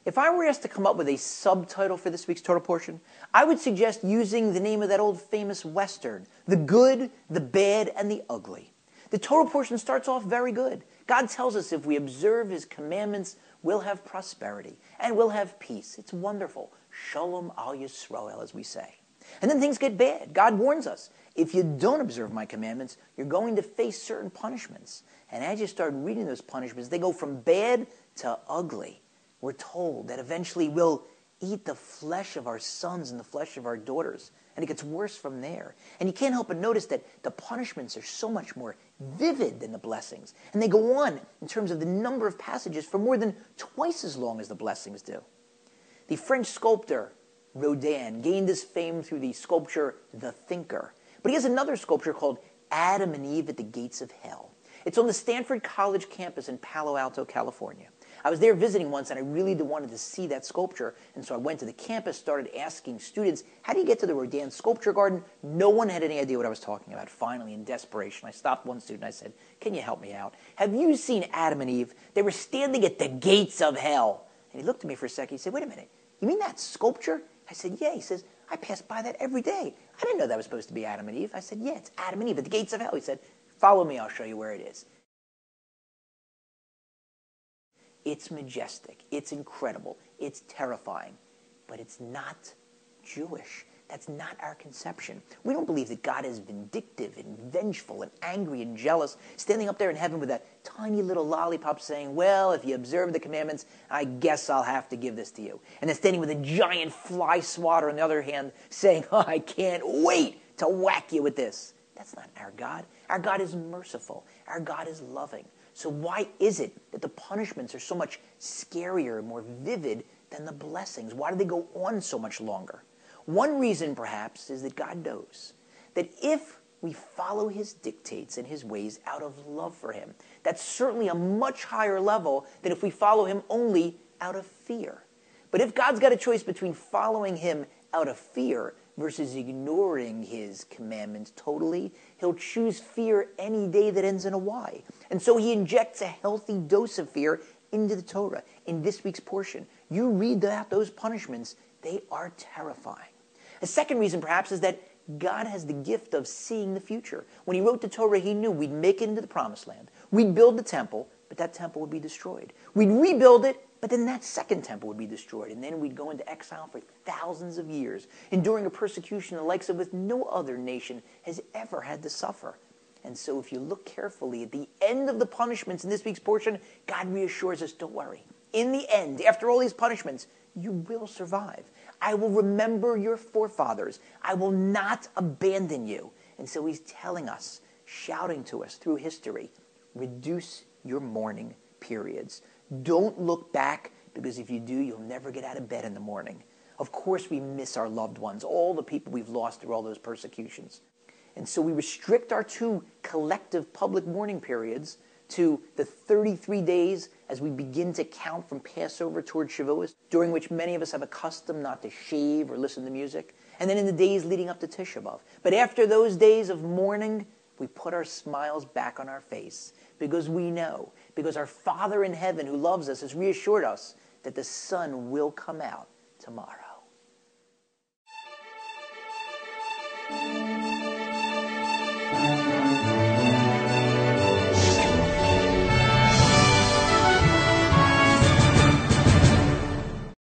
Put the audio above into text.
If I were asked to come up with a subtitle for this week's Torah portion, I would suggest using the name of that old famous Western, The Good, the Bad, and the Ugly. The Torah portion starts off very good. God tells us if we observe His commandments, we'll have prosperity and we'll have peace. It's wonderful. Shalom al Yisrael, as we say. And then things get bad. God warns us, if you don't observe my commandments, you're going to face certain punishments. And as you start reading those punishments, they go from bad to ugly. We're told that eventually we'll eat the flesh of our sons and the flesh of our daughters. And it gets worse from there. And you can't help but notice that the punishments are so much more vivid than the blessings. And they go on in terms of the number of passages for more than twice as long as the blessings do. The French sculptor Rodin gained his fame through the sculpture The Thinker. But he has another sculpture called Adam and Eve at the Gates of Hell. It's on the Stanford College campus in Palo Alto, California. I was there visiting once, and I really wanted to see that sculpture. And so I went to the campus, started asking students, how do you get to the Rodin Sculpture Garden? No one had any idea what I was talking about. Finally, in desperation, I stopped one student. I said, can you help me out? Have you seen Adam and Eve? They were standing at the gates of hell. And he looked at me for a second. He said, wait a minute. You mean that sculpture? I said, yeah. He says, I pass by that every day. I didn't know that was supposed to be Adam and Eve. I said, yeah, it's Adam and Eve at the gates of hell. He said, follow me. I'll show you where it is. It's majestic, it's incredible, it's terrifying, but it's not Jewish. That's not our conception. We don't believe that God is vindictive and vengeful and angry and jealous, standing up there in heaven with a tiny little lollipop saying, well, if you observe the commandments, I guess I'll have to give this to you. And then standing with a giant fly swatter on the other hand saying, oh, I can't wait to whack you with this. That's not our God. Our God is merciful. Our God is loving. So why is it that the punishments are so much scarier and more vivid than the blessings? Why do they go on so much longer? One reason, perhaps, is that God knows that if we follow His dictates and His ways out of love for Him, that's certainly a much higher level than if we follow Him only out of fear. But if God's got a choice between following Him out of fear versus ignoring His commandments totally, He'll choose fear any day that ends in a Y. And so He injects a healthy dose of fear into the Torah. In this week's portion, you read about those punishments, they are terrifying. A second reason, perhaps, is that God has the gift of seeing the future. When He wrote the Torah, He knew we'd make it into the Promised Land. We'd build the temple, but that temple would be destroyed. We'd rebuild it, but then that second temple would be destroyed, and then we'd go into exile for thousands of years, enduring a persecution the likes of which no other nation has ever had to suffer. And so if you look carefully at the end of the punishments in this week's portion, God reassures us, don't worry. In the end, after all these punishments, you will survive. I will remember your forefathers. I will not abandon you. And so He's telling us, shouting to us through history, reduce your mourning periods. Don't look back, because if you do, you'll never get out of bed in the morning. Of course we miss our loved ones, all the people we've lost through all those persecutions. And so we restrict our two collective public mourning periods to the 33 days as we begin to count from Passover toward Shavuos, during which many of us have a custom not to shave or listen to music, and then in the days leading up to Tisha B'Av. But after those days of mourning, we put our smiles back on our face, because we know, because our Father in heaven who loves us has reassured us that the sun will come out tomorrow.